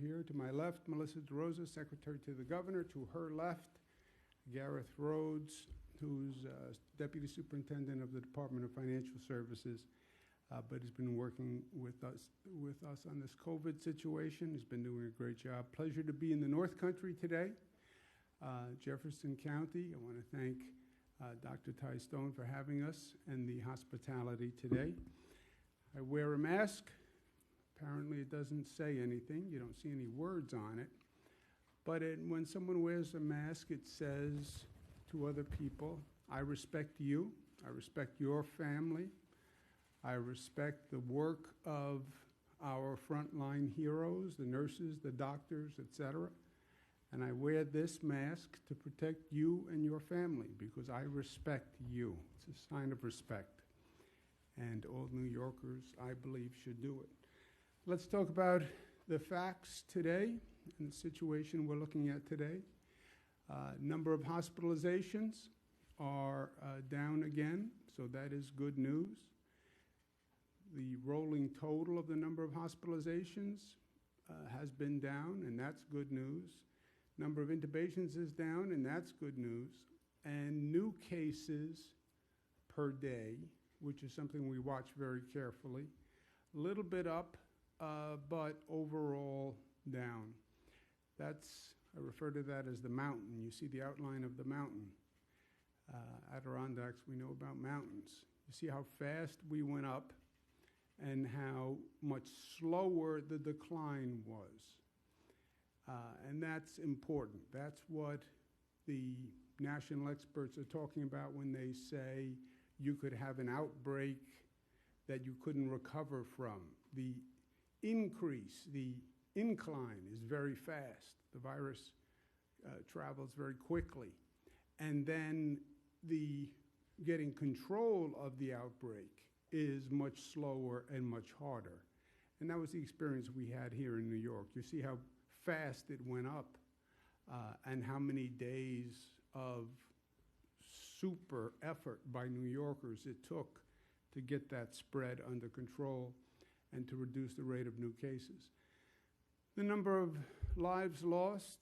here. To my left, Melissa DeRosa, Secretary to the Governor. To her left, Gareth Rhodes, who's Deputy Superintendent of the Department of Financial Services, but has been working with us on this COVID situation. He's been doing a great job. Pleasure to be in the North Country today, Jefferson County. I want to thank Dr. Ty Stone for having us and the hospitality today. I wear a mask. Apparently it doesn't say anything. You don't see any words on it. But when someone wears a mask, it says to other people, I respect you. I respect your family. I respect the work of our frontline heroes, the nurses, the doctors, etc. And I wear this mask to protect you and your family because I respect you. It's a sign of respect. And all New Yorkers, I believe, should do it. Let's talk about the facts today and the situation we're looking at today. Number of hospitalizations are down again, so that is good news. The rolling total of the number of hospitalizations has been down, and that's good news. Number of intubations is down, and that's good news. And new cases per day, which is something we watch very carefully, a little bit up, but overall down. I refer to that as the mountain. You see the outline of the mountain. Adirondacks, we know about mountains. You see how fast we went up and how much slower the decline was. And that's important. That's what the national experts are talking about when they say you could have an outbreak that you couldn't recover from. The increase, the incline is very fast. The virus travels very quickly. And then the getting control of the outbreak is much slower and much harder. And that was the experience we had here in New York. You see how fast it went up and how many days of super effort by New Yorkers it took to get that spread under control and to reduce the rate of new cases. The number of lives lost,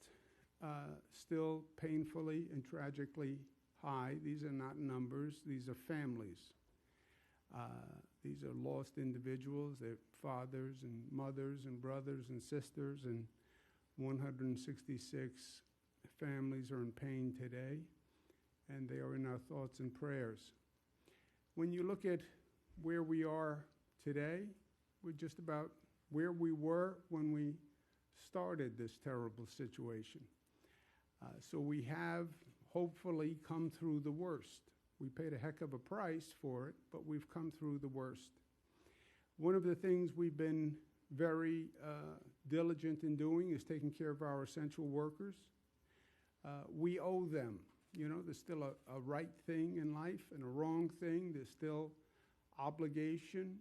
still painfully and tragically high. These are not numbers, these are families. These are lost individuals, their fathers and mothers and brothers and sisters, and 166 families are in pain today, and they are in our thoughts and prayers. When you look at where we are today, we're just about where we were when we started this terrible situation. So we have hopefully come through the worst. We paid a heck of a price for it, but we've come through the worst. One of the things we've been very diligent in doing is taking care of our essential workers. We owe them. You know, there's still a right thing in life and a wrong thing. There's still obligation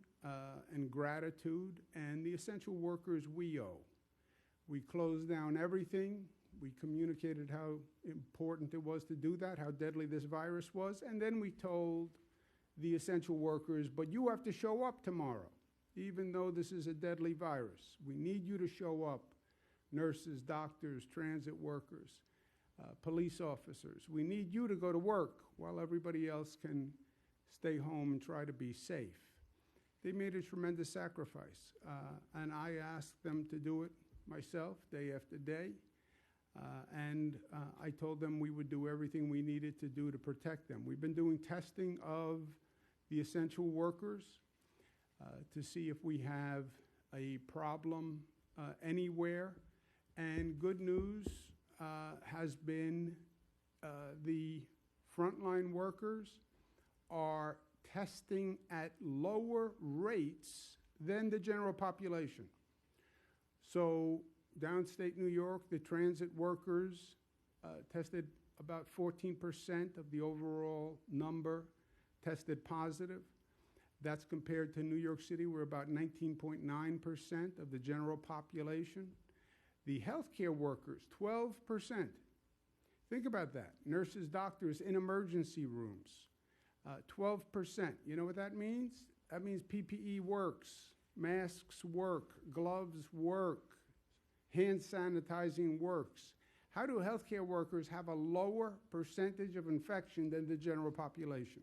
and gratitude, and the essential workers we owe. We closed down everything. We communicated how important it was to do that, how deadly this virus was, and then we told the essential workers, but you have to show up tomorrow, even though this is a deadly virus. We need you to show up. Nurses, doctors, transit workers, police officers. We need you to go to work while everybody else can stay home and try to be safe. They made a tremendous sacrifice, and I asked them to do it myself day after day. And I told them we would do everything we needed to do to protect them. We've been doing testing of the essential workers to see if we have a problem anywhere. And good news has been the frontline workers are testing at lower rates than the general population. So downstate New York, the transit workers tested about 14% of the overall number tested positive. That's compared to New York City, where about 19.9% of the general population. The healthcare workers, 12%. Think about that. Nurses, doctors in emergency rooms, 12%. You know what that means? That means PPE works, masks work, gloves work, hand sanitizing works. How do healthcare workers have a lower percentage of infection than the general population?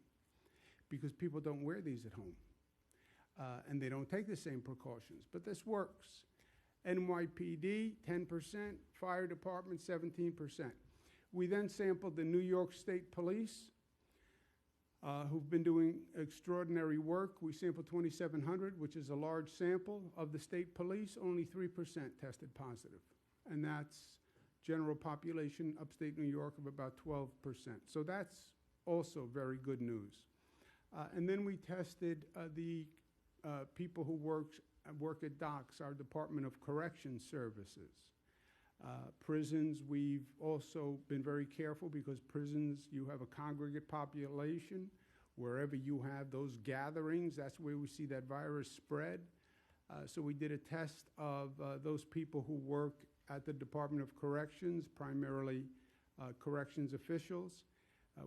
Because people don't wear these at home. And they don't take the same precautions, but this works. NYPD, 10%, fire department, 17%. We then sampled the New York State Police, who've been doing extraordinary work. We sampled 2,700, which is a large sample. Of the state police, only 3% tested positive. And that's general population, upstate New York, of about 12%. So that's also very good news. And then we tested the people who work at DOCS, our Department of Corrections Services. Prisons, we've also been very careful because prisons, you have a congregate population. Wherever you have those gatherings, that's where we see that virus spread. So we did a test of those people who work at the Department of Corrections, primarily corrections officials.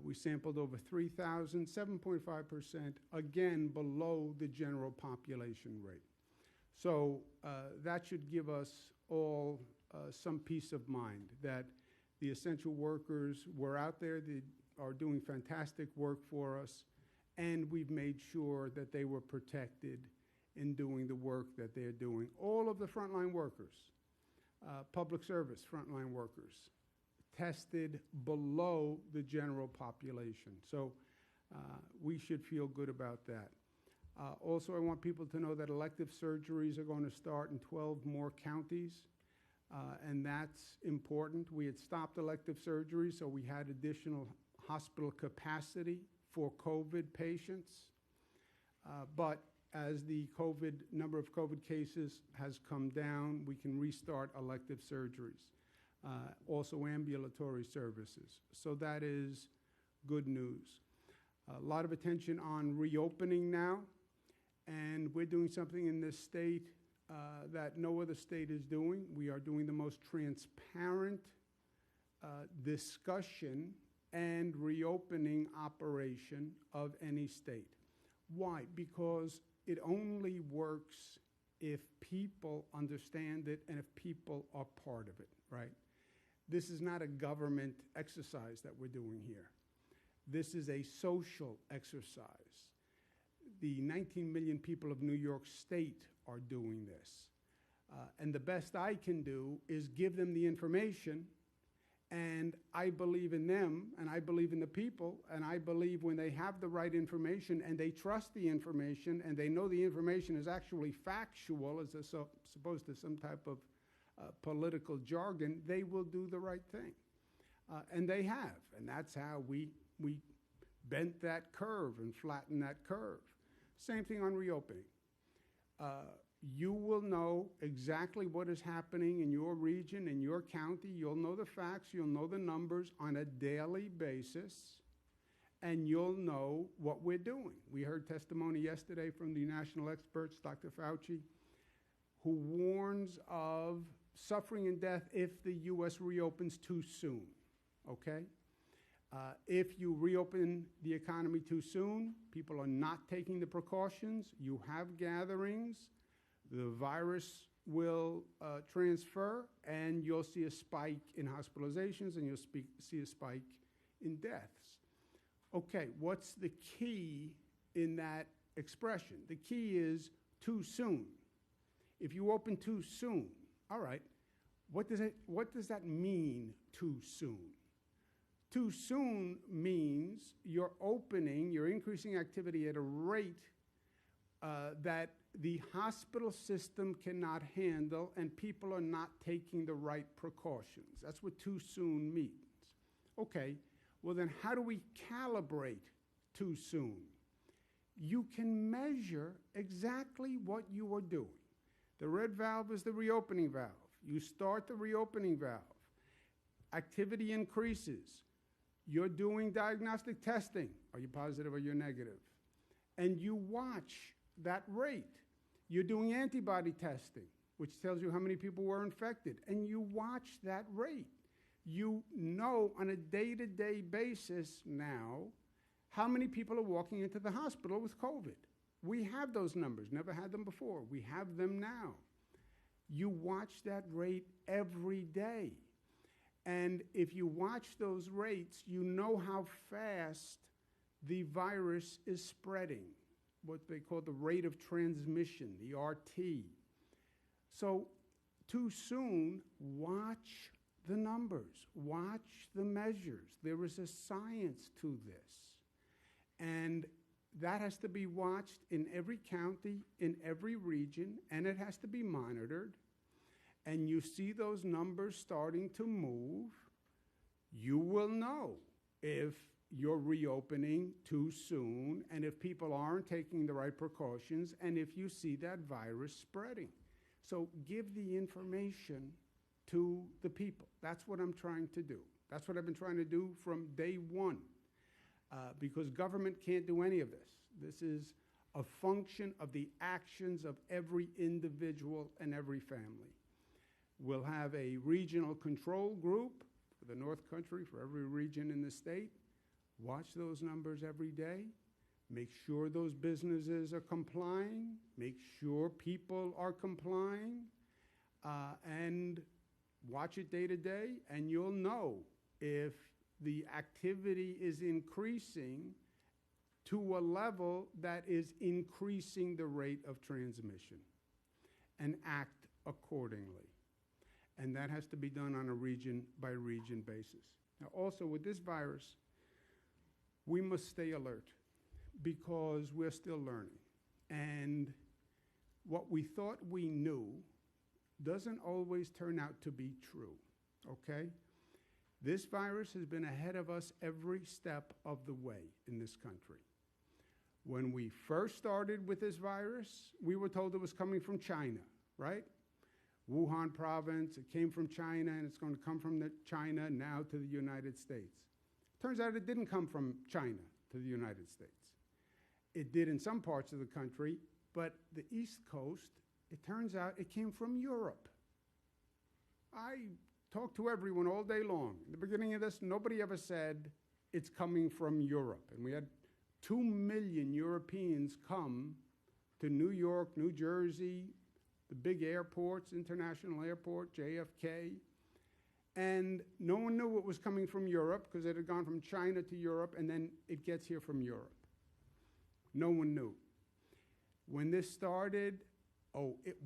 We sampled over 3,000, 7.5%, again below the general population rate. So that should give us all some peace of mind that the essential workers were out there, they are doing fantastic work for us, and we've made sure that they were protected in doing the work that they're doing. All of the frontline workers, public service frontline workers, tested below the general population. So we should feel good about that. Also, I want people to know that elective surgeries are going to start in 12 more counties, and that's important. We had stopped elective surgeries, so we had additional hospital capacity for COVID patients. But as the number of COVID cases has come down, we can restart elective surgeries. Also ambulatory services. So that is good news. A lot of attention on reopening now, and we're doing something in this state that no other state is doing. We are doing the most transparent discussion and reopening operation of any state. Why? Because it only works if people understand it and if people are part of it, right? This is not a government exercise that we're doing here. This is a social exercise. The 19 million people of New York State are doing this. And the best I can do is give them the information, and I believe in them, and I believe in the people, and I believe when they have the right information and they trust the information and they know the information is actually factual as opposed to some type of political jargon, they will do the right thing. And they have, and that's how we bent that curve and flattened that curve. Same thing on reopening. You will know exactly what is happening in your region, in your county. You'll know the facts, you'll know the numbers on a daily basis, and you'll know what we're doing. We heard testimony yesterday from the national experts, Dr. Fauci, who warns of suffering and death if the U.S. reopens too soon, okay? If you reopen the economy too soon, people are not taking the precautions, you have gatherings, the virus will transfer, and you'll see a spike in hospitalizations, and you'll see a spike in deaths. Okay, what's the key in that expression? The key is too soon. If you open too soon, all right, what does that mean, too soon? Too soon means you're increasing activity at a rate that the hospital system cannot handle, and people are not taking the right precautions. That's what too soon means. Okay, well then how do we calibrate too soon? You can measure exactly what you are doing. The red valve is the reopening valve. You start the reopening valve. Activity increases. You're doing diagnostic testing. Are you positive or you're negative? And you watch that rate. You're doing antibody testing, which tells you how many people were infected, and you watch that rate. You know on a day-to-day basis now how many people are walking into the hospital with COVID. We have those numbers, never had them before. We have them now. You watch that rate every day. And if you watch those rates, you know how fast the virus is spreading, what they call the rate of transmission, the RT. So too soon, watch the numbers, watch the measures. There is a science to this. And that has to be watched in every county, in every region, and it has to be monitored. And you see those numbers starting to move, you will know if you're reopening too soon and if people aren't taking the right precautions and if you see that virus spreading. So give the information to the people. That's what I'm trying to do. That's what I've been trying to do from day one, because government can't do any of this. This is a function of the actions of every individual and every family. We'll have a regional control group for the North Country, for every region in the state. Watch those numbers every day. Make sure those businesses are complying. Make sure people are complying. And watch it day to day, and you'll know if the activity is increasing to a level that is increasing the rate of transmission, and act accordingly. And that has to be done on a region-by-region basis. Now, also with this virus, we must stay alert because we're still learning. And what we thought we knew doesn't always turn out to be true, okay? This virus has been ahead of us every step of the way in this country. When we first started with this virus, we were told it was coming from China, right? Wuhan province, it came from China, and it's going to come from China now to the United States. Turns out it didn't come from China to the United States. It did in some parts of the country, but the East Coast, it turns out it came from Europe. I talked to everyone all day long. In the beginning of this, nobody ever said it's coming from Europe. And we had 2 million Europeans come to New York, New Jersey, the big airports, international airport, JFK, and no one knew it was coming from Europe because it had gone from China to Europe, and then it gets here from Europe. No one knew. When this started,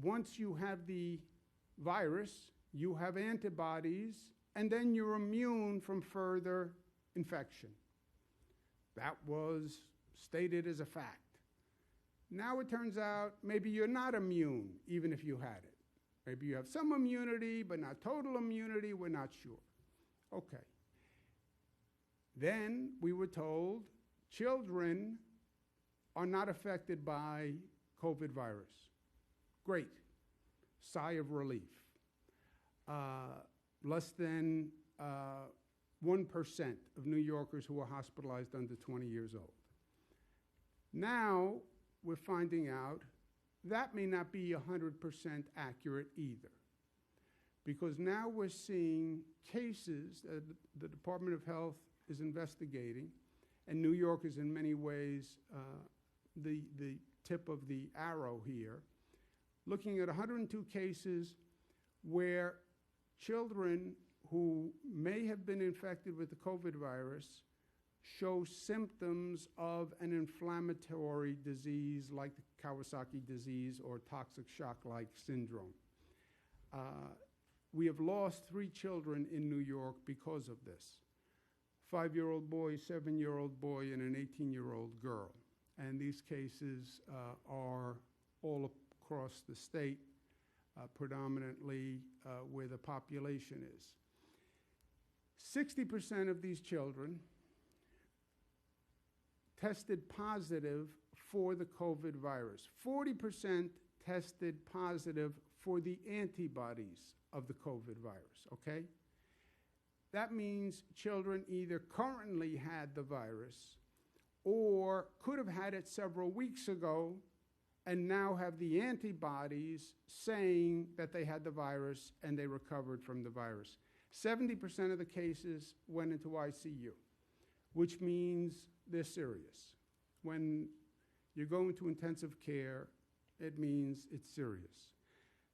once you have the virus, you have antibodies, and then you're immune from further infection. That was stated as a fact. Now it turns out maybe you're not immune, even if you had it. Maybe you have some immunity, but not total immunity, we're not sure. Okay. Then we were told children are not affected by COVID virus. Great. Sigh of relief. Less than 1% of New Yorkers who are hospitalized under 20 years old. Now we're finding out that may not be 100% accurate either, because now we're seeing cases that the Department of Health is investigating, and New York is in many ways the tip of the arrow here, looking at 102 cases where children who may have been infected with the COVID virus show symptoms of an inflammatory disease like the Kawasaki disease or toxic shock-like syndrome. We have lost 3 children in New York because of this. 5-year-old boy, 7-year-old boy, and an 18-year-old girl. And these cases are all across the state, predominantly where the population is. 60% of these children tested positive for the COVID virus. 40% tested positive for the antibodies of the COVID virus, okay? That means children either currently had the virus or could have had it several weeks ago and now have the antibodies saying that they had the virus and they recovered from the virus. 70% of the cases went into ICU, which means they're serious. When you go into intensive care, it means it's serious.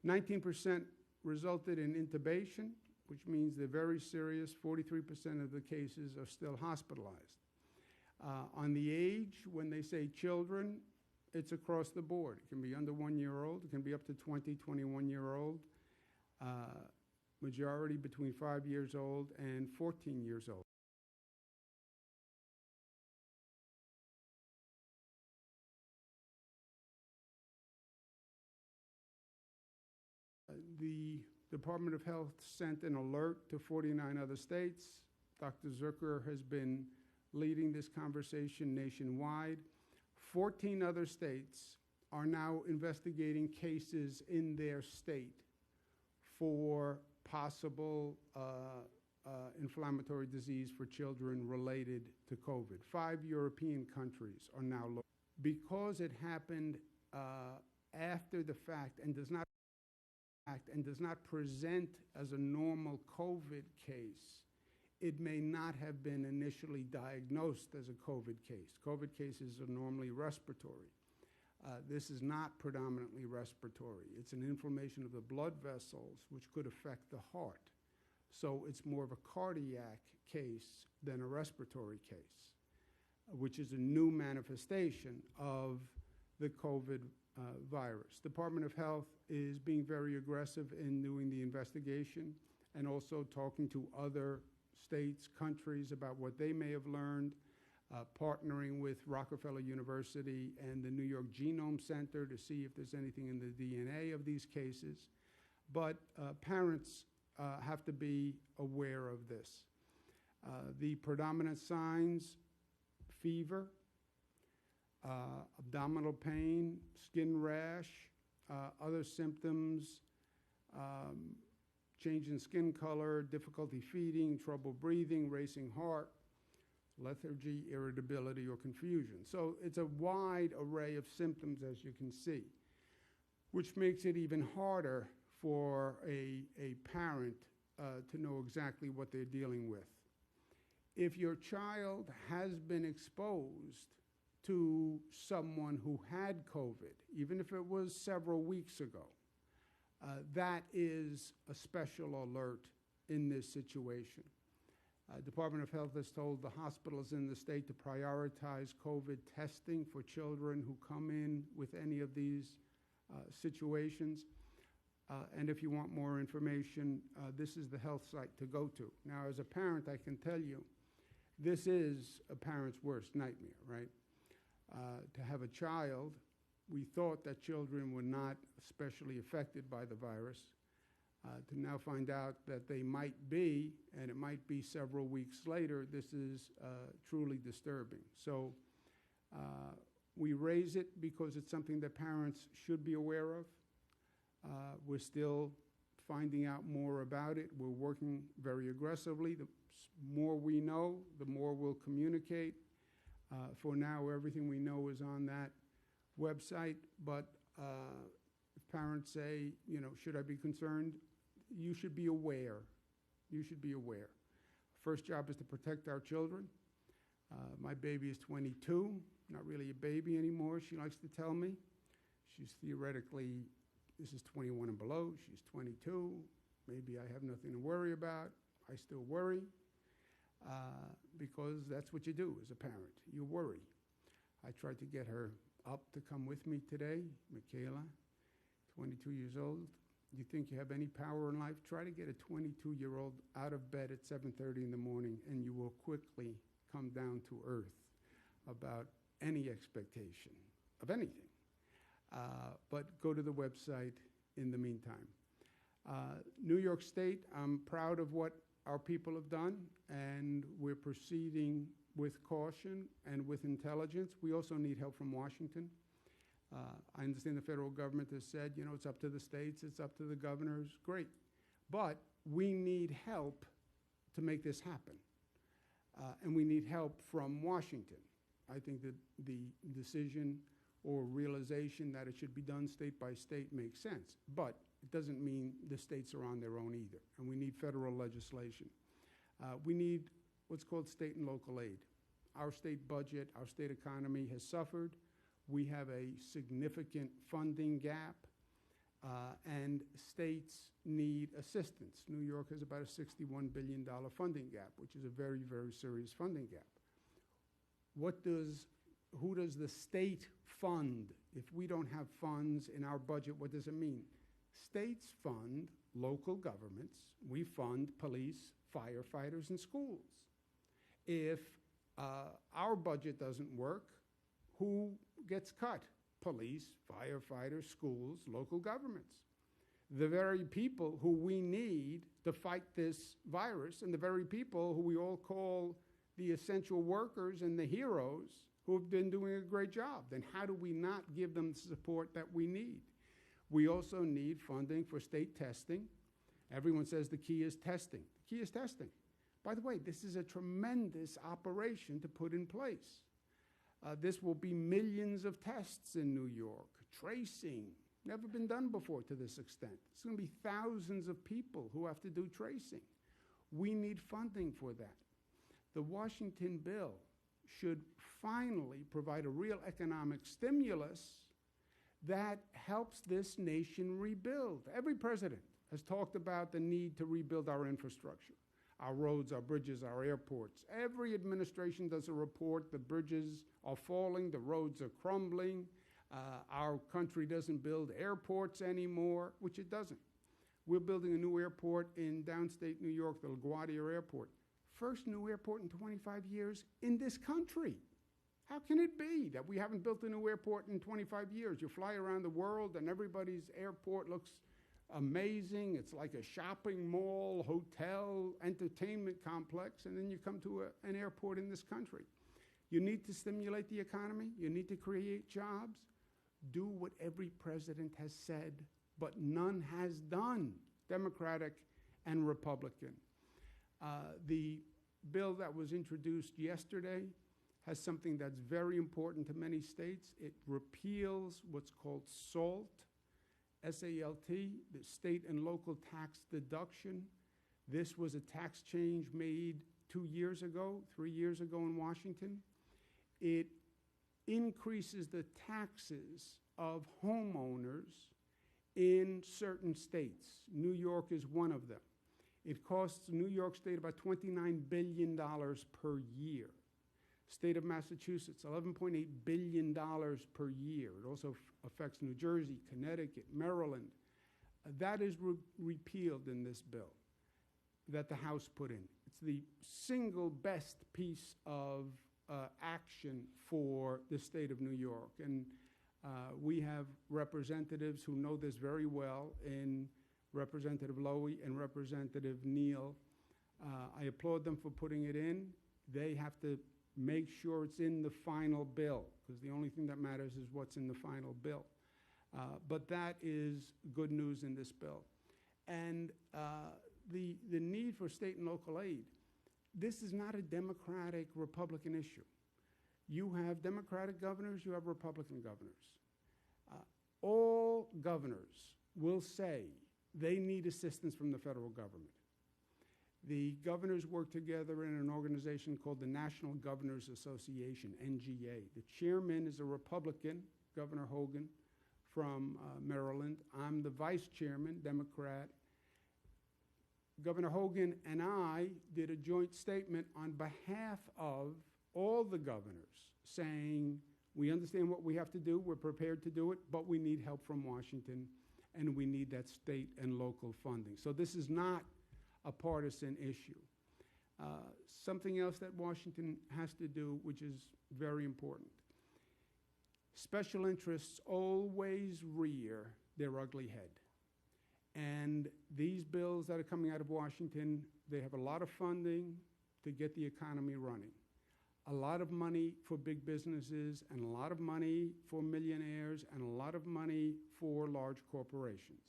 19% resulted in intubation, which means they're very serious. 43% of the cases are still hospitalized. On the age, when they say children, it's across the board. It can be under 1 year old. It can be up to 20, 21-year-old. Majority between 5 years old and 14 years old. The Department of Health sent an alert to 49 other states. Dr. Zucker has been leading this conversation nationwide. 14 other states are now investigating cases in their state for possible inflammatory disease for children related to COVID. 5 European countries are now looking. Because it happened after the fact and does not present as a normal COVID case, it may not have been initially diagnosed as a COVID case. COVID cases are normally respiratory. This is not predominantly respiratory. It's an inflammation of the blood vessels, which could affect the heart. So it's more of a cardiac case than a respiratory case, which is a new manifestation of the COVID virus. Department of Health is being very aggressive in doing the investigation and also talking to other states, countries about what they may have learned, partnering with Rockefeller University and the New York Genome Center to see if there's anything in the DNA of these cases. But parents have to be aware of this. The predominant signs: fever, abdominal pain, skin rash, other symptoms, change in skin color, difficulty feeding, trouble breathing, racing heart, lethargy, irritability, or confusion. So it's a wide array of symptoms, as you can see, which makes it even harder for a parent to know exactly what they're dealing with. If your child has been exposed to someone who had COVID, even if it was several weeks ago, that is a special alert in this situation. Department of Health has told the hospitals in the state to prioritize COVID testing for children who come in with any of these situations. And if you want more information, this is the health site to go to. Now, as a parent, I can tell you, this is a parent's worst nightmare, right? To have a child, we thought that children were not especially affected by the virus. To now find out that they might be, and it might be several weeks later, this is truly disturbing. So we raise it because it's something that parents should be aware of. We're still finding out more about it. We're working very aggressively. The more we know, the more we'll communicate. For now, everything we know is on that website, but if parents say, you know, should I be concerned? You should be aware. You should be aware. First job is to protect our children. My baby is 22, not really a baby anymore, she likes to tell me. She's theoretically, this is 21 and below, she's 22. Maybe I have nothing to worry about. I still worry because that's what you do as a parent. You worry. I tried to get her up to come with me today, Michaela, 22 years old. You think you have any power in life? Try to get a 22-year-old out of bed at 7:30 in the morning, and you will quickly come down to earth about any expectation of anything. But go to the website in the meantime. New York State, I'm proud of what our people have done, and we're proceeding with caution and with intelligence. We also need help from Washington. I understand the federal government has said, you know, it's up to the states, it's up to the governors. Great. But we need help to make this happen. And we need help from Washington. I think that the decision or realization that it should be done state by state makes sense. But it doesn't mean the states are on their own either. And we need federal legislation. We need what's called state and local aid. Our state budget, our state economy has suffered. We have a significant funding gap. and states need assistance. New York has about a $61 billion funding gap, which is a very, very serious funding gap. Who does the state fund? If we don't have funds in our budget, what does it mean? States fund local governments. We fund police, firefighters, and schools. If our budget doesn't work, who gets cut? Police, firefighters, schools, local governments. The very people who we need to fight this virus, and the very people who we all call the essential workers and the heroes who have been doing a great job. Then how do we not give them the support that we need? We also need funding for state testing. Everyone says the key is testing. The key is testing. By the way, this is a tremendous operation to put in place. This will be millions of tests in New York. Tracing, never been done before to this extent. It's going to be thousands of people who have to do tracing. We need funding for that. The Washington bill should finally provide a real economic stimulus that helps this nation rebuild. Every president has talked about the need to rebuild our infrastructure, our roads, our bridges, our airports. Every administration does a report. The bridges are falling, the roads are crumbling. Our country doesn't build airports anymore, which it doesn't. We're building a new airport in downstate New York, the LaGuardia Airport. First new airport in 25 years in this country. How can it be that we haven't built a new airport in 25 years? You fly around the world and everybody's airport looks amazing. It's like a shopping mall, hotel, entertainment complex, and then you come to an airport in this country. You need to stimulate the economy. You need to create jobs. Do what every president has said, but none has done, Democratic and Republican. The bill that was introduced yesterday has something that's very important to many states. It repeals what's called SALT, S-A-L-T, the state and local tax deduction. This was a tax change made 2 years ago, 3 years ago in Washington. It increases the taxes of homeowners in certain states. New York is one of them. It costs New York State about $29 billion per year. State of Massachusetts, $11.8 billion per year. It also affects New Jersey, Connecticut, Maryland. That is repealed in this bill that the House put in. It's the single best piece of action for the state of New York. And we have representatives who know this very well in Representative Lowy and Representative Neal. I applaud them for putting it in. They have to make sure it's in the final bill, because the only thing that matters is what's in the final bill. But that is good news in this bill. And the need for state and local aid, this is not a Democratic Republican issue. You have Democratic governors, you have Republican governors. All governors will say they need assistance from the federal government. The governors work together in an organization called the National Governors Association, NGA. The chairman is a Republican, Governor Hogan from Maryland. I'm the vice chairman, Democrat. Governor Hogan and I did a joint statement on behalf of all the governors saying, we understand what we have to do, we're prepared to do it, but we need help from Washington, and we need that state and local funding. So this is not a partisan issue. Something else that Washington has to do, which is very important. Special interests always rear their ugly head. And these bills that are coming out of Washington, they have a lot of funding to get the economy running. A lot of money for big businesses, and a lot of money for millionaires, and a lot of money for large corporations.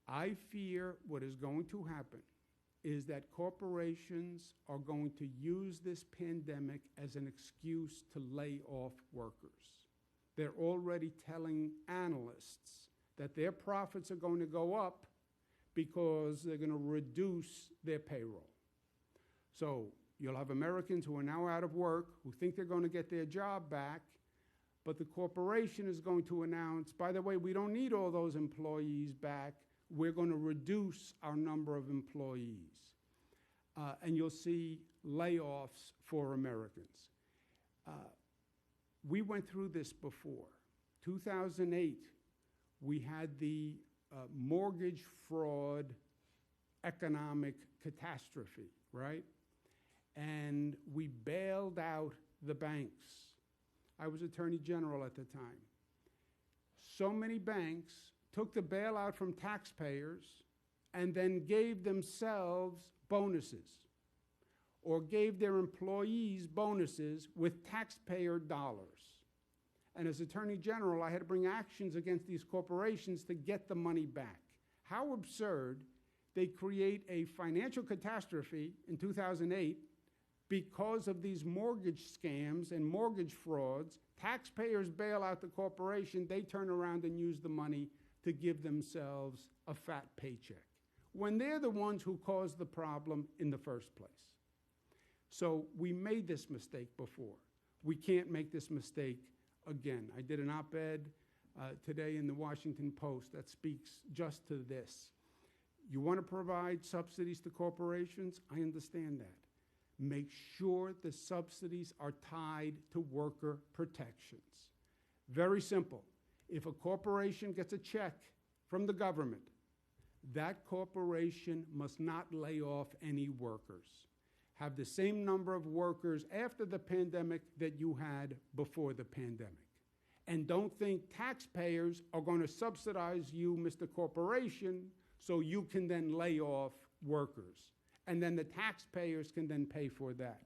I fear what is going to happen is that corporations are going to use this pandemic as an excuse to lay off workers. They're already telling analysts that their profits are going to go up because they're going to reduce their payroll. So you'll have Americans who are now out of work, who think they're going to get their job back, But the corporation is going to announce, by the way, we don't need all those employees back. We're going to reduce our number of employees. And you'll see layoffs for Americans. We went through this before. 2008, we had the mortgage fraud economic catastrophe, right? And we bailed out the banks. I was Attorney General at the time. So many banks took the bailout from taxpayers and then gave themselves bonuses or gave their employees bonuses with taxpayer dollars. And as Attorney General, I had to bring actions against these corporations to get the money back. How absurd. They create a financial catastrophe in 2008 because of these mortgage scams and mortgage frauds. Taxpayers bail out the corporation. They turn around and use the money to give themselves a fat paycheck, when they're the ones who caused the problem in the first place. So we made this mistake before. We can't make this mistake again. I did an op-ed today in the Washington Post that speaks just to this. You want to provide subsidies to corporations? I understand that. Make sure the subsidies are tied to worker protections. Very simple. If a corporation gets a check from the government, that corporation must not lay off any workers. Have the same number of workers after the pandemic that you had before the pandemic. And don't think taxpayers are going to subsidize you, Mr. Corporation, so you can then lay off workers. And then the taxpayers can then pay for that.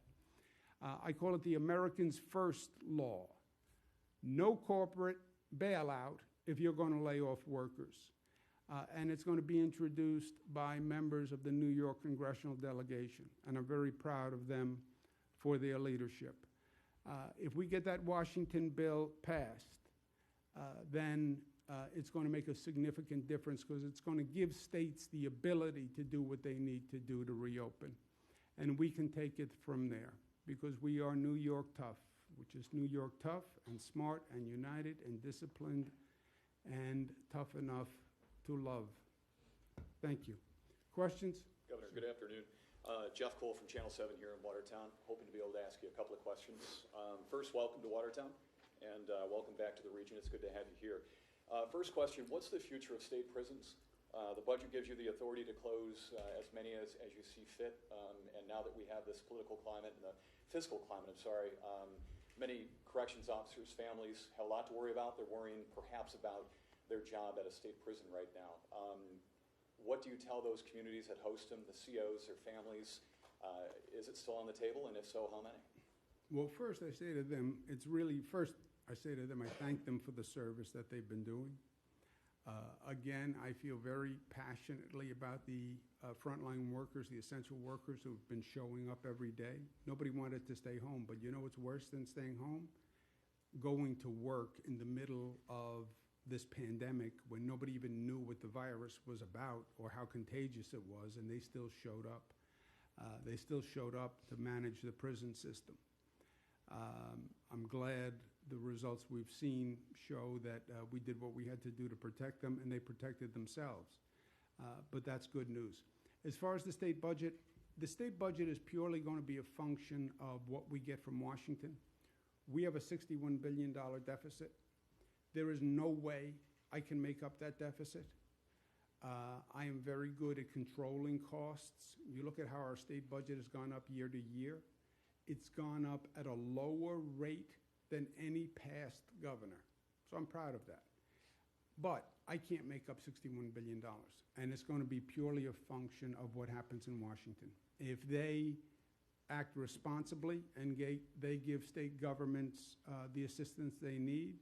I call it the Americans First Law. No corporate bailout if you're going to lay off workers. And it's going to be introduced by members of the New York congressional delegation. And I'm very proud of them for their leadership. If we get that Washington bill passed, then it's going to make a significant difference because it's going to give states the ability to do what they need to do to reopen. And we can take it from there because we are New York tough, which is New York tough and smart and united and disciplined and tough enough to love. Thank you. Questions? Governor, good afternoon. Jeff Cole from Channel 7 here in Watertown, hoping to be able to ask you a couple of questions. First, welcome to Watertown, and welcome back to the region. It's good to have you here. First question, what's the future of state prisons? The budget gives you the authority to close as many as you see fit, and now that we have this political climate and the fiscal climate, many corrections officers' families have a lot to worry about. They're worrying perhaps about their job at a state prison right now. What do you tell those communities that host them, the COs, their families? Is it still on the table, and if so, how many? Well, first I say to them, I thank them for the service that they've been doing. Again, I feel very passionately about the frontline workers, the essential workers who've been showing up every day. Nobody wanted to stay home, but you know what's worse than staying home? Going to work in the middle of this pandemic when nobody even knew what the virus was about or how contagious it was, and they still showed up. They still showed up to manage the prison system. I'm glad the results we've seen show that we did what we had to do to protect them, and they protected themselves. But that's good news. As far as the state budget is purely going to be a function of what we get from Washington. We have a $61 billion deficit. There is no way I can make up that deficit. I am very good at controlling costs. You look at how our state budget has gone up year to year. It's gone up at a lower rate than any past governor. So I'm proud of that. But I can't make up $61 billion. And it's going to be purely a function of what happens in Washington. If they act responsibly and they give state governments the assistance they need,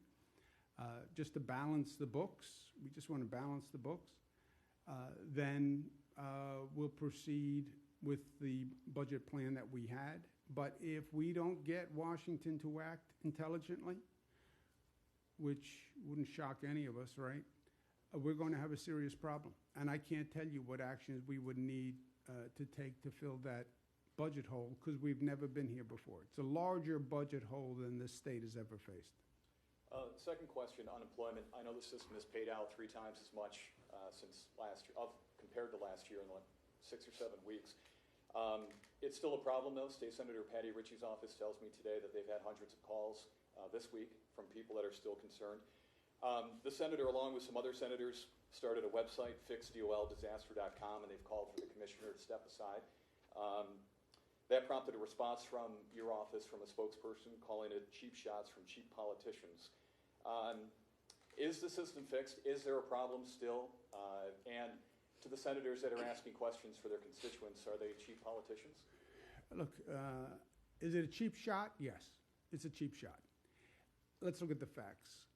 just to balance the books, we just want to balance the books, then we'll proceed with the budget plan that we had. But if we don't get Washington to act intelligently, which wouldn't shock any of us, right, we're going to have a serious problem. And I can't tell you what actions we would need to take to fill that budget hole, because we've never been here before. It's a larger budget hole than this state has ever faced. Second question, unemployment. I know the system has paid out 3 times as much since last year, compared to last year in like 6 or 7 weeks. It's still a problem, though. State Senator Patty Ritchie's office tells me today that they've had hundreds of calls this week from people that are still concerned. The senator, along with some other senators, started a website, fixdoldisaster.com, and they've called for the commissioner to step aside. That prompted a response from your office, from a spokesperson, calling it cheap shots from cheap politicians. Is the system fixed? Is there a problem still? And to the senators that are asking questions for their constituents, are they cheap politicians? Look, is it a cheap shot? Yes, it's a cheap shot. Let's look at the facts.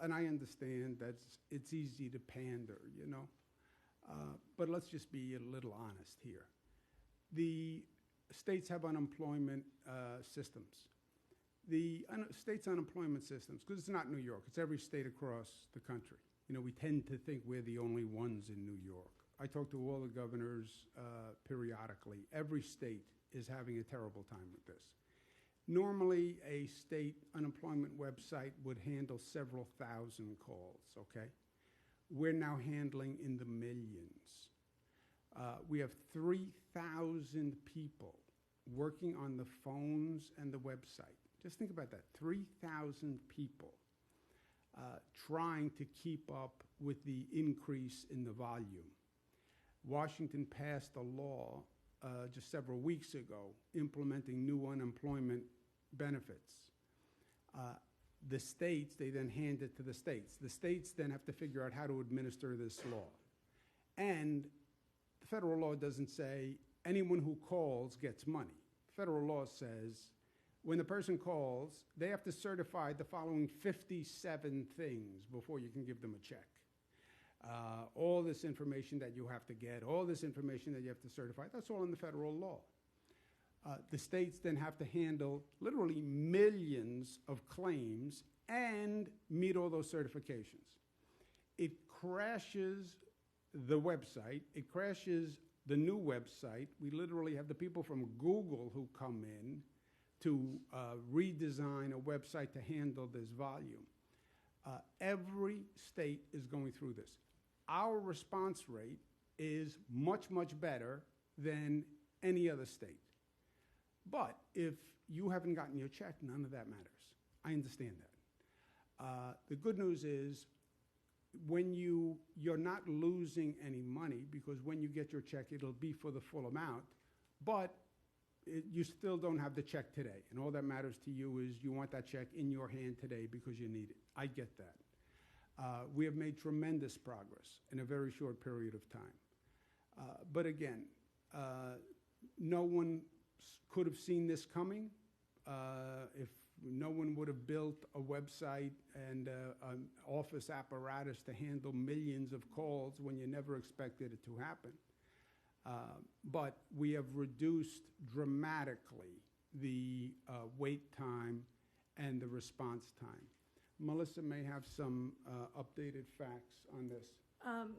And I understand that it's easy to pander, you know. But let's just be a little honest here. The states have unemployment systems. The state's unemployment systems, because it's not New York, it's every state across the country. You know, we tend to think we're the only ones in New York. I talk to all the governors periodically. Every state is having a terrible time with this. Normally, a state unemployment website would handle several thousand calls, okay? We're now handling in the millions. We have 3,000 people working on the phones and the website. Just think about that, 3,000 people trying to keep up with the increase in the volume. Washington passed a law just several weeks ago implementing new unemployment benefits. The states, they then hand it to the states. The states then have to figure out how to administer this law. And the federal law doesn't say anyone who calls gets money. Federal law says when the person calls, they have to certify the following 57 things before you can give them a check. All this information that you have to get, all this information that you have to certify, that's all in the federal law. The states then have to handle literally millions of claims and meet all those certifications. It crashes the website. It crashes the new website. We literally have the people from Google who come in to redesign a website to handle this volume. Every state is going through this. Our response rate is much, much better than any other state. But if you haven't gotten your check, none of that matters. I understand that. The good news is when you're not losing any money, because when you get your check, it'll be for the full amount, but you still don't have the check today. And all that matters to you is you want that check in your hand today because you need it. I get that. We have made tremendous progress in a very short period of time. But again, no one could have seen this coming. If no one would have built a website and an office apparatus to handle millions of calls when you never expected it to happen. But we have reduced dramatically the wait time and the response time. Melissa may have some updated facts on this.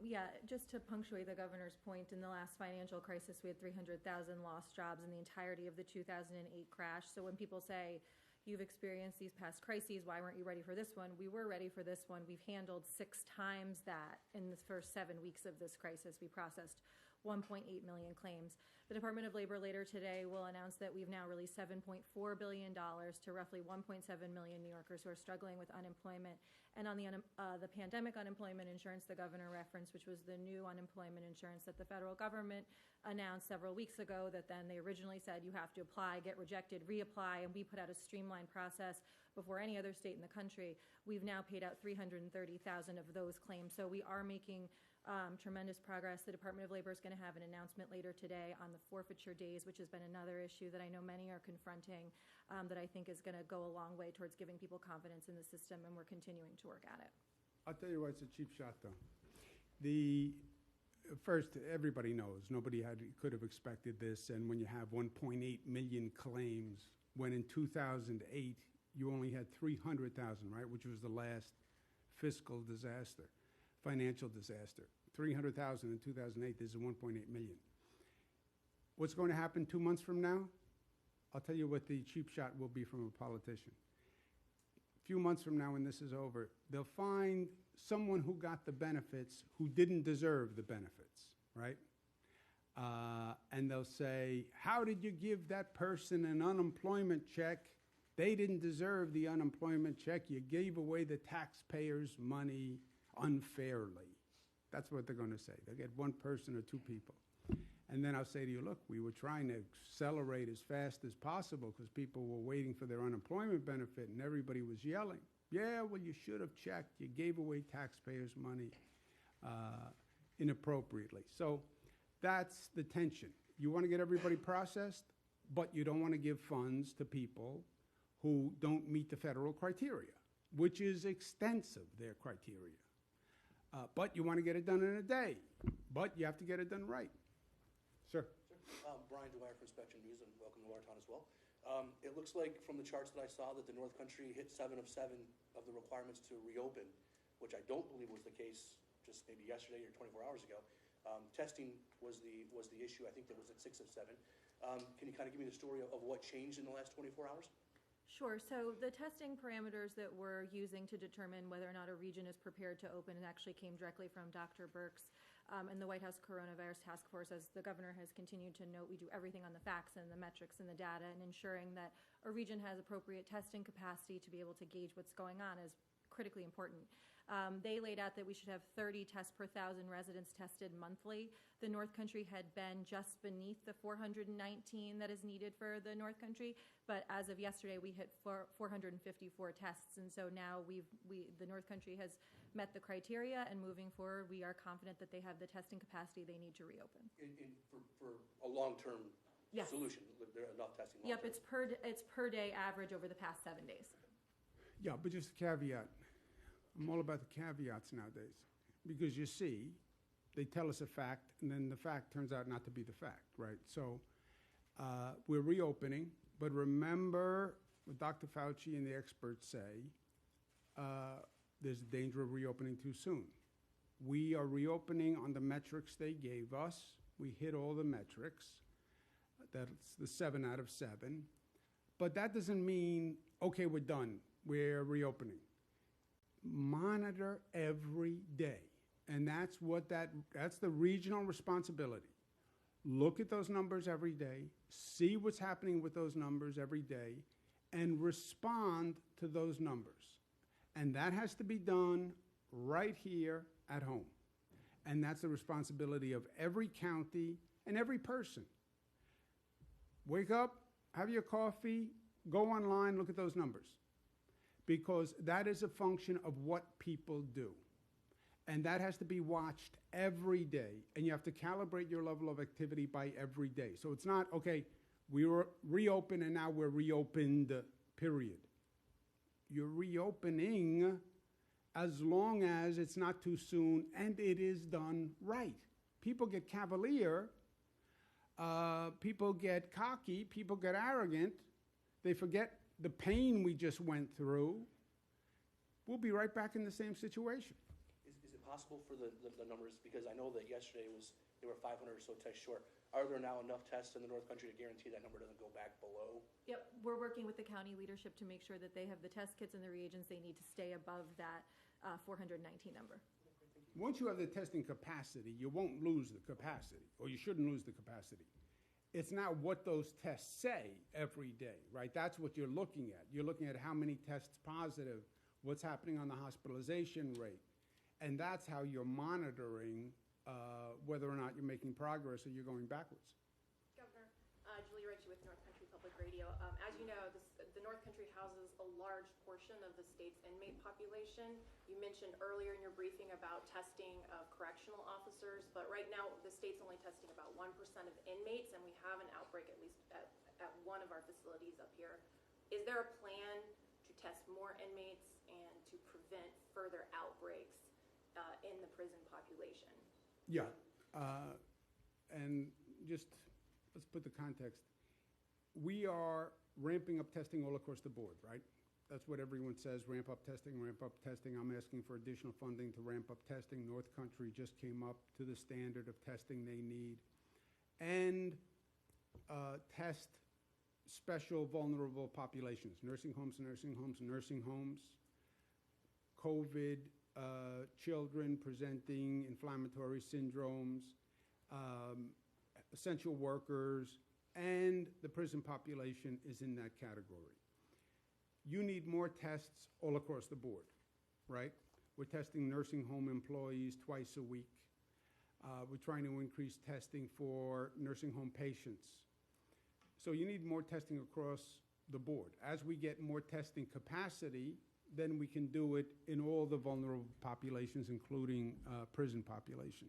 Yeah, just to punctuate the governor's point, in the last financial crisis, we had 300,000 lost jobs in the entirety of the 2008 crash. So when people say, you've experienced these past crises, why weren't you ready for this one? We were ready for this one. We've handled 6 times that in the first 7 weeks of this crisis. We processed 1.8 million claims. The Department of Labor later today will announce that we've now released $7.4 billion to roughly 1.7 million New Yorkers who are struggling with unemployment. And on the pandemic unemployment insurance the governor referenced, which was the new unemployment insurance that the federal government announced several weeks ago, that then they originally said you have to apply, get rejected, reapply, and we put out a streamlined process before any other state in the country. We've now paid out 330,000 of those claims. So we are making tremendous progress. The Department of Labor is going to have an announcement later today on the forfeiture days, which has been another issue that I know many are confronting, that I think is going to go a long way towards giving people confidence in the system, and we're continuing to work at it. I'll tell you why it's a cheap shot, though. First, everybody knows nobody could have expected this, and when you have 1.8 million claims, when in 2008 you only had 300,000, right, which was the last fiscal disaster, financial disaster. 300,000 in 2008, this is 1.8 million. What's going to happen 2 months from now? I'll tell you what the cheap shot will be from a politician. few months from now when this is over, they'll find someone who got the benefits who didn't deserve the benefits, right? And they'll say, how did you give that person an unemployment check? They didn't deserve the unemployment check. You gave away the taxpayers' money unfairly. That's what they're going to say. They'll get one person or two people. And then I'll say to you, look, we were trying to accelerate as fast as possible because people were waiting for their unemployment benefit and everybody was yelling. Yeah, well, you should have checked. You gave away taxpayers' money inappropriately. So that's the tension. You want to get everybody processed, but you don't want to give funds to people who don't meet the federal criteria, which is extensive, their criteria. But you want to get it done in a day, but you have to get it done right. Sir? Brian Dwyer from Inspection News, and welcome to Watertown as well. It looks like from the charts that I saw that the North Country hit 7 of 7 of the requirements to reopen, which I don't believe was the case just maybe yesterday or 24 hours ago. Testing was the issue. I think that was at 6 of 7. Can you kind of give me the story of what changed in the last 24 hours? Sure. So the testing parameters that we're using to determine whether or not a region is prepared to open actually came directly from Dr. Birx and the White House Coronavirus Task Force. As the governor has continued to note, we do everything on the facts and the metrics and the data, and ensuring that a region has appropriate testing capacity to be able to gauge what's going on is critically important. They laid out that we should have 30 tests per 1,000 residents tested monthly. The North Country had been just beneath the 419 that is needed for the North Country, but as of yesterday, we hit 454 tests, and so now the North Country has met the criteria, and moving forward, we are confident that they have the testing capacity they need to reopen. For a long-term Yes. solution, there are enough testing. Yep, it's per day average over the past 7 days. Yeah, but just a caveat. I'm all about the caveats nowadays because you see, they tell us a fact and then the fact turns out not to be the fact, right? So we're reopening, but remember what Dr. Fauci and the experts say, there's a danger of reopening too soon. We are reopening on the metrics they gave us. We hit all the metrics. That's the 7 out of 7. But that doesn't mean, okay, we're done. We're reopening. Monitor every day. And that's the regional responsibility. Look at those numbers every day, see what's happening with those numbers every day, and respond to those numbers. And that has to be done right here at home. And that's the responsibility of every county and every person. Wake up, have your coffee, go online, look at those numbers. Because that is a function of what people do. And that has to be watched every day. And you have to calibrate your level of activity by every day. So it's not, okay, we were reopened and now we're reopened, period. You're reopening as long as it's not too soon and it is done right. People get cavalier, people get cocky, people get arrogant, they forget the pain we just went through. We'll be right back in the same situation. Is it possible for the numbers, because I know that yesterday they were 500 or so tests short. Are there now enough tests in the North Country to guarantee that number doesn't go back below? Yep, we're working with the county leadership to make sure that they have the test kits and the reagents they need to stay above that 419 number. Once you have the testing capacity, you won't lose the capacity, or you shouldn't lose the capacity. It's now what those tests say every day, right? That's what you're looking at. You're looking at how many tests positive, what's happening on the hospitalization rate. And that's how you're monitoring whether or not you're making progress or you're going backwards. Governor, Julie Ritchie with North Country Public Radio. As you know, the North Country houses a large portion of the state's inmate population. You mentioned earlier in your briefing about testing of correctional officers, but right now the state's only testing about 1% of inmates, and we have an outbreak at least at one of our facilities up here. Is there a plan to test more inmates and to prevent further outbreaks in the prison population? Yeah, and just let's put the context. We are ramping up testing all across the board, right? That's what everyone says, ramp up testing, ramp up testing. I'm asking for additional funding to ramp up testing. North Country just came up to the standard of testing they need. And test special vulnerable populations, nursing homes, COVID, children presenting inflammatory syndromes, essential workers, and the prison population is in that category. You need more tests all across the board, right? We're testing nursing home employees twice a week. We're trying to increase testing for nursing home patients. So you need more testing across the board. As we get more testing capacity, then we can do it in all the vulnerable populations, including prison population.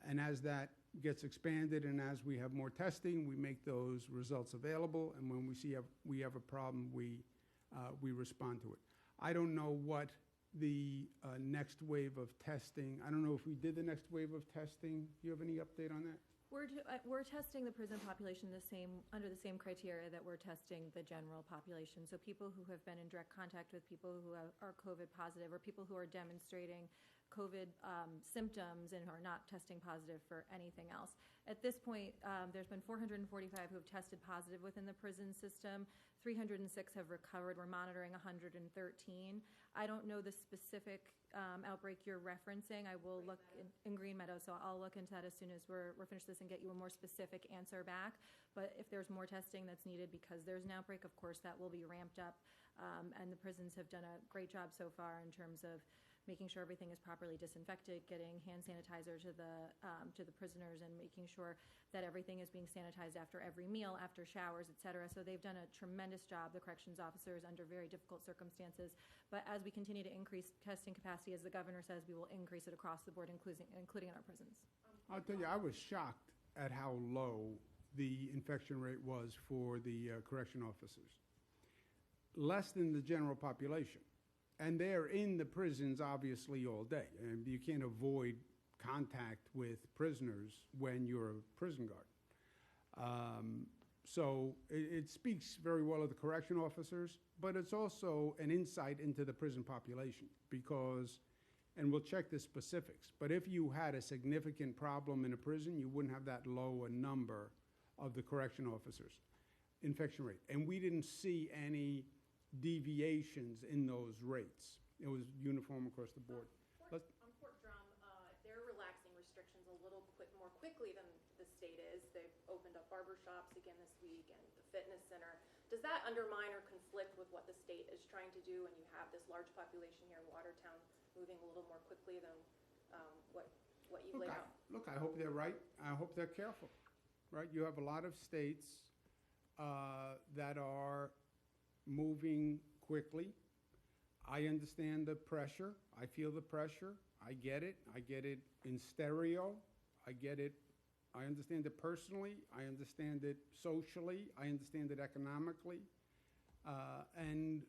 And as that gets expanded and as we have more testing, we make those results available. And when we have a problem, we respond to it. I don't know what the next wave of testing, I don't know if we did the next wave of testing. Do you have any update on that? We're testing the prison population under the same criteria that we're testing the general population. So people who have been in direct contact with people who are COVID positive, or people who are demonstrating COVID symptoms and are not testing positive for anything else. At this point, there's been 445 who have tested positive within the prison system. 306 have recovered. We're monitoring 113. I don't know the specific outbreak you're referencing. I will look in Green Meadow, so I'll look into that as soon as we're finished this and get you a more specific answer back. But if there's more testing that's needed because there's an outbreak, of course, that will be ramped up. And the prisons have done a great job so far in terms of making sure everything is properly disinfected, getting hand sanitizer to the prisoners, and making sure that everything is being sanitized after every meal, after showers, et cetera. So they've done a tremendous job, the corrections officers, under very difficult circumstances. But as we continue to increase testing capacity, as the governor says, we will increase it across the board, including in our prisons. I'll tell you, I was shocked at how low the infection rate was for the correction officers. Less than the general population. And they're in the prisons, obviously, all day. And you can't avoid contact with prisoners when you're a prison guard. So it speaks very well of the correction officers, but it's also an insight into the prison population because, and we'll check the specifics, but if you had a significant problem in a prison, you wouldn't have that low a number of the correction officers' infection rate. And we didn't see any deviations in those rates. It was uniform across the board. On Fort Drum, they're relaxing restrictions a little more quickly than the state is. They've opened up barber shops again this week and the fitness center. Does that undermine or conflict with what the state is trying to do when you have this large population here in Watertown moving a little more quickly than what you've laid out? Look, I hope they're right. I hope they're careful, right? You have a lot of states that are moving quickly. I understand the pressure. I feel the pressure. I get it. I get it in stereo. I get it. I understand it personally. I understand it socially. I understand it economically. And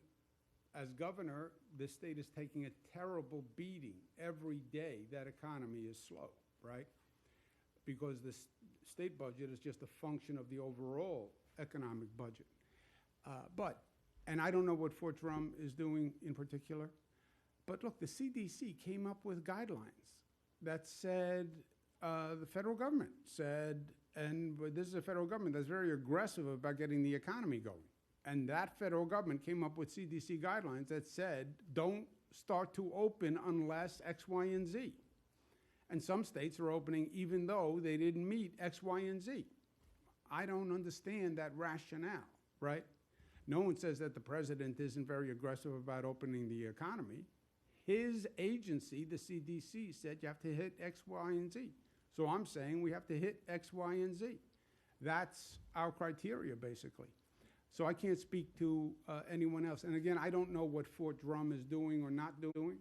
as governor, the state is taking a terrible beating every day. That economy is slow, right? Because the state budget is just a function of the overall economic budget. And I don't know what Fort Drum is doing in particular, but look, the CDC came up with guidelines that said, the federal government said, and this is a federal government that's very aggressive about getting the economy going. And that federal government came up with CDC guidelines that said, don't start to open unless X, Y, and Z. And some states are opening even though they didn't meet X, Y, and Z. I don't understand that rationale, right? No one says that the president isn't very aggressive about opening the economy. His agency, the CDC, said you have to hit X, Y, and Z. So I'm saying we have to hit X, Y, and Z. That's our criteria, basically. So I can't speak to anyone else. And again, I don't know what Fort Drum is doing or not doing.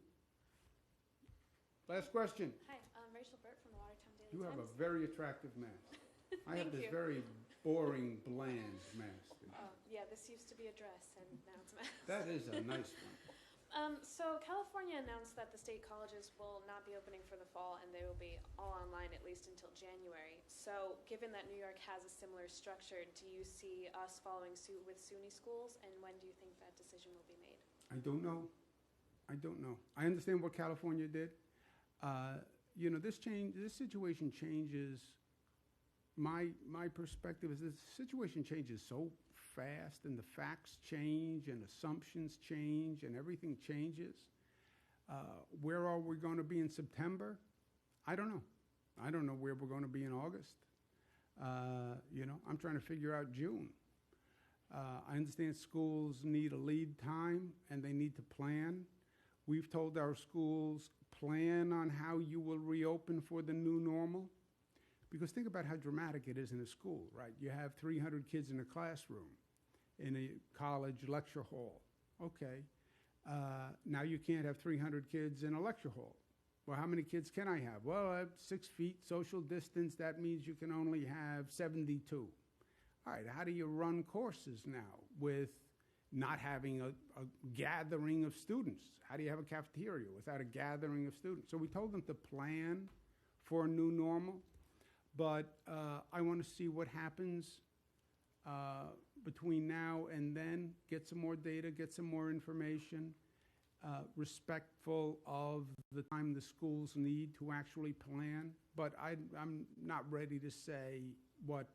Last question. Hi, I'm Rachel Burt from the Watertown Daily You have Times. a very attractive mask. I have Thank this you. very boring, bland mask. Yeah, this used to be a dress, and now it's a mask. That is a nice one. So California announced that the state colleges will not be opening for the fall, and they will be all online at least until January. So given that New York has a similar structure, do you see us following suit with SUNY schools, and when do you think that decision will be made? I don't know. I don't know. I understand what California did. You know, this situation changes my perspective is the situation changes so fast, and the facts change, and assumptions change, and everything changes. Where are we going to be in September? I don't know. I don't know where we're going to be in August. I'm trying to figure out June. I understand schools need a lead time and they need to plan. We've told our schools, plan on how you will reopen for the new normal. Because think about how dramatic it is in a school, right? You have 300 kids in a classroom, in a college lecture hall. Okay. Now you can't have 300 kids in a lecture hall. Well, how many kids can I have? Well, I have 6 feet social distance. That means you can only have 72. All right, how do you run courses now with not having a gathering of students? How do you have a cafeteria without a gathering of students? So we told them to plan for a new normal, but I want to see what happens between now and then, get some more data, get some more information, respectful of the time the schools need to actually plan. But I'm not ready to say what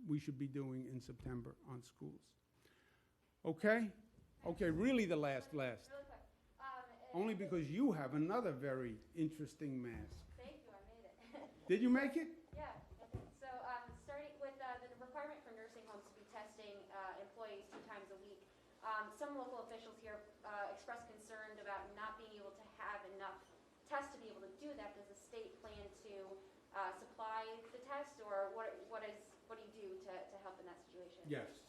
we should be doing in September on schools. Okay? Okay, really the last. Really quick. Only because you have another very interesting mask. Thank you, I made it. Did you make it? Yeah. So starting with the requirement for nursing homes to be testing employees 2 times a week, some local officials here expressed concern about not being able to have enough tests to be able to do that. Does the state plan to supply the test, or what do you do to help in that situation? Yes.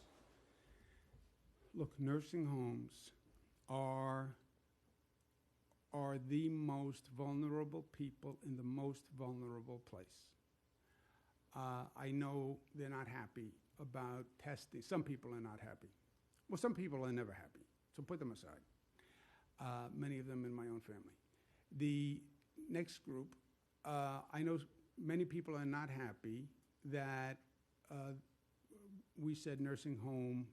Look, nursing homes are the most vulnerable people in the most vulnerable place. I know they're not happy about testing. Some people are not happy. Well, some people are never happy, so put them aside. Many of them in my own family. The next group, I know many people are not happy that we said nursing home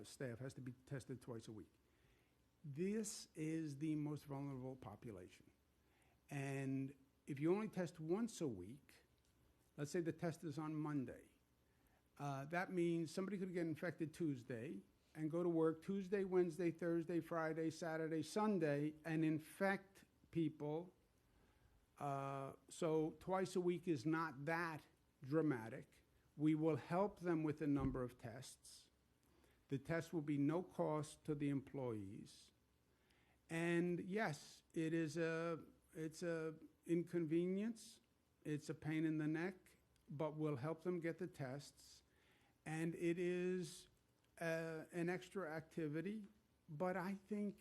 staff has to be tested twice a week. This is the most vulnerable population. And if you only test once a week, let's say the test is on Monday, that means somebody could get infected Tuesday and go to work Tuesday, Wednesday, Thursday, Friday, Saturday, Sunday, and infect people. So twice a week is not that dramatic. We will help them with the number of tests. The test will be no cost to the employees. And yes, it's a inconvenience. It's a pain in the neck, but we'll help them get the tests. And it is an extra activity. But I think,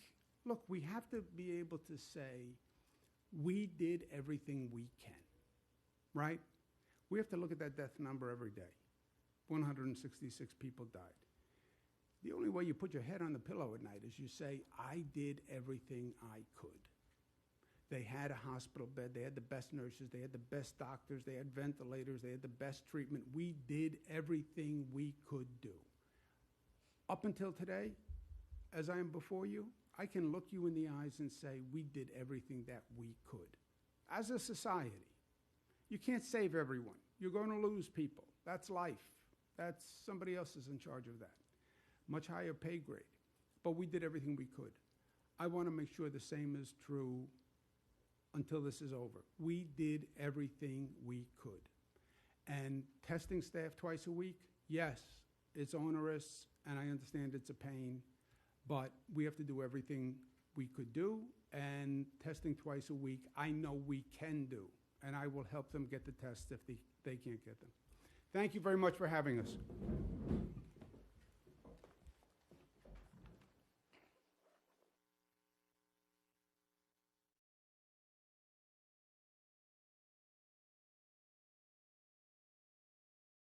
look, we have to be able to say, we did everything we can, right? We have to look at that death number every day. 166 people died. The only way you put your head on the pillow at night is you say, I did everything I could. They had a hospital bed. They had the best nurses. They had the best doctors. They had ventilators. They had the best treatment. We did everything we could do. Up until today, as I am before you, I can look you in the eyes and say, we did everything that we could. As a society, you can't save everyone. You're going to lose people. That's life. That's somebody else is in charge of that. Much higher pay grade. But we did everything we could. I want to make sure the same is true until this is over. We did everything we could. And testing staff twice a week, yes, it's onerous, and I understand it's a pain, but we have to do everything we could do, and testing twice a week, I know we can do, and I will help them get the tests if they can't get them. Thank you very much for having us.